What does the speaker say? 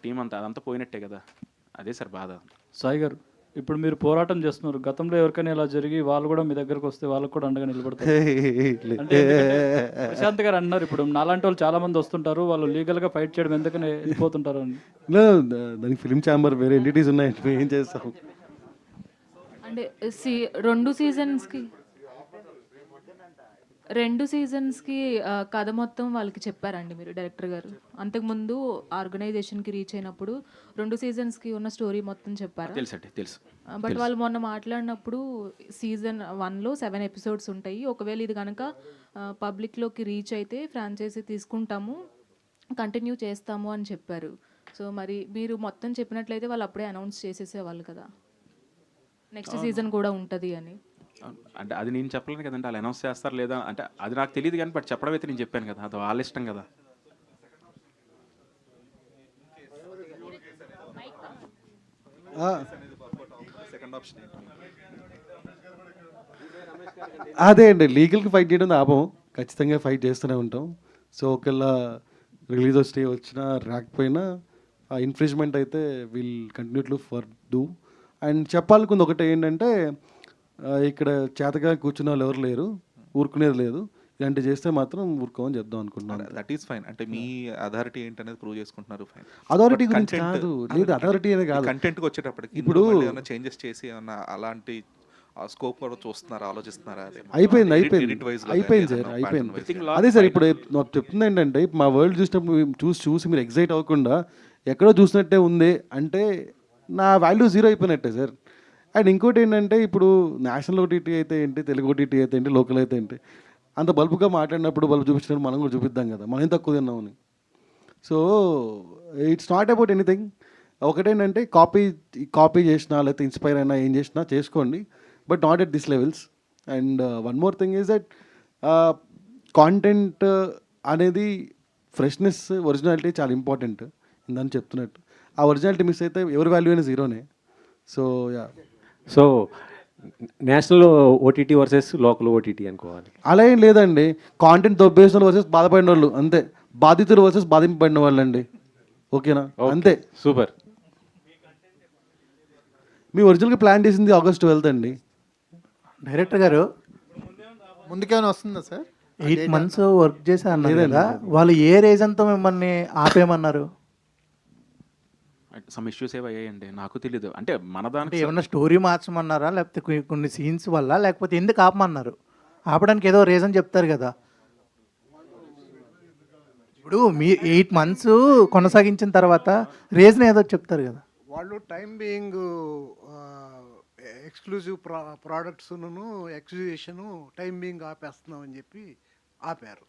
Team అంతా అదంతా పోయినట్టే కదా, అదే సార్ బాధ. సాయి గారు, ఇప్పుడు మీరు పోరాటం చేస్తున్నారు. గతంలో ఎవరికైనా ఇలా జరిగి వాళ్ళు కూడా మీ దగ్గరకు వస్తే వాళ్ళకు కూడా అండగా నిలబడతారు అంటే ఎందుకంటే ప్రశాంత్ గారు అన్నారు, ఇప్పుడు నాలాంటి వాళ్ళు చాలా మంది వస్తుంటారు, వాళ్ళు లీగల్గా ఫైట్ చేయడం ఎందుకని వెళ్ళిపోతుంటారు అని. దానికి ఫిలిం ఛాంబర్ వేరే ఎంటిటీస్ ఉన్నాయంటే మేము ఏం చేస్తాం. అంటే రెండు సీజన్స్కి కథ మొత్తం వాళ్ళకి చెప్పారండి మీరు, డైరెక్టర్ గారు? అంతకుముందు ఆర్గనైజేషన్కి రీచ్ అయినప్పుడు 2 సీజన్స్కి ఉన్న స్టోరీ మొత్తం చెప్పారు. తెలుసు. బట్ వాళ్ళు మొన్న మాట్లాడినప్పుడు సీజన్ 1లో 7 ఎపిసోడ్స్ ఉంటాయి, ఒకవేళ ఇది కనుక పబ్లిక్లోకి రీచ్ అయితే ఫ్రాంచైజీ తీసుకుంటాము, కంటిన్యూ చేస్తాము అని చెప్పారు. సో మరి మీరు మొత్తం చెప్పినట్లయితే వాళ్ళు అప్పుడే అనౌన్స్ చేసేసేవాళ్ళు కదా, నెక్స్ట్ సీజన్ కూడా ఉంటుంది అని. అంటే అది నేను చెప్పలేను కదండి, వాళ్ళు అనౌన్స్ చేస్తారు లేదా అంటే అది నాకు తెలియదు కానీ, బట్ చెప్పడం అయితే నేను చెప్పాను కదా, అది వాళ్ళ ఇష్టం కదా. అదే అండి, లీగల్కి ఫైట్ చేయడం ఆపం, ఖచ్చితంగా ఫైట్ చేస్తూనే ఉంటాం. సో ఒకవేళ రిలీజ్ స్టే వచ్చినా రాకపోయినా ఇన్ఫ్రిజ్మెంట్ అయితే will continue to for do. And చెప్పాలనుకుంది ఒకటే ఏంటంటే, ఇక్కడ చేతగా కూర్చున్న వాళ్ళు ఎవరు లేరు, ఊరుకునేది లేదు. ఇలాంటి చేస్తే మాత్రం ఊరుకోమని చెప్దాం అనుకుంటున్నాను. That is fine. అంటే మీ అథారిటీ ఏంటనేది ప్రూవ్ చేసుకుంటున్నారు, ఫైన్. అథారిటీ గురించి కాదు, లేదు అథారిటీ అనేది కాదు. కంటెంట్కి వచ్చేటప్పటికి ఇప్పుడు ఏమైనా చేంజెస్ చేసి ఏమన్నా అలాంటి స్కోప్ కూడా చూస్తున్నారు, ఆలోచిస్తున్నారా? అయిపోయింది సార్, అయిపోయింది. అదే సార్, ఇప్పుడు నాకు చెప్తుంది ఏంటంటే, మా వరల్డ్ చూసినప్పుడు చూసి మీరు ఎగ్జైట్ అవ్వకుండా ఎక్కడో చూసినట్టే ఉంది అంటే నా వాల్యూ జీరో అయిపోయినట్టే సార్. అండ్ ఇంకోటి ఏంటంటే, ఇప్పుడు నేషనల్ ఓటీటీ అయితే ఏంటి, తెలుగు ఓటీటీ అయితే ఏంటి, లోకల్ అయితే ఏంటి, అంత బల్బుగా మాట్లాడినప్పుడు బల్బు చూపించినప్పుడు మనం కూడా చూపిద్దాం కదా, మనం ఏం తక్కువ తిన్నామని. So it's not about anything. ఒకటేంటంటే కాపీ చేసినా లేకపోతే ఇన్స్పైర్ అయినా ఏం చేసినా చేసుకోండి, but not at this levels. And one more thing is that content అనేది ఫ్రెష్నెస్, ఒరిజినాలిటీ చాలా ఇంపార్టెంట్ ఇందని చెప్తున్నట్టు. ఆ ఒరిజినాలిటీ మిస్ అయితే ఎవరి వాల్యూ అయినా జీరోనే. So yeah, so national OTT versus local OTT అనుకోవాలి. అలా ఏం లేదండి, కాంటెంట్ దొబ్బేసిన వాళ్ళు వర్సెస్ బాధపడిన వాళ్ళు అంతే, బాధితులు వర్సెస్ బాధింపబడిన వాళ్ళు అండి. ఓకేనా? అంతే. సూపర్. మీ ఒరిజినల్గా ప్లాన్ చేసింది August 12th అండి. డైరెక్టర్ గారు ముందుకేమైనా వస్తుందా సార్? 8 months వర్క్ చేసి అన్నారు కదా, వాళ్ళు ఏ రీజన్తో మిమ్మల్ని ఆపేయమన్నారు? సమ్ ఇష్యూస్ ఏవి అయ్యాయండి, నాకు తెలీదు. అంటే మన దానికి ఏమన్నా స్టోరీ మార్చమన్నారా, లేకపోతే కొన్ని సీన్స్ వల్ల, లేకపోతే ఎందుకు ఆపమన్నారు? ఆపడానికి ఏదో రీజన్ చెప్తారు కదా. ఇప్పుడు మీ 8 months కొనసాగించిన తర్వాత రీజన్ ఏదో చెప్తారు కదా. వాళ్ళు టైం బీయింగ్ ఎక్స్క్లూజివ్ ప్రోడక్ట్స్ను ఎగ్జిబిషను టైం బీయింగ్ ఆపేస్తున్నామని చెప్పి ఆపారు.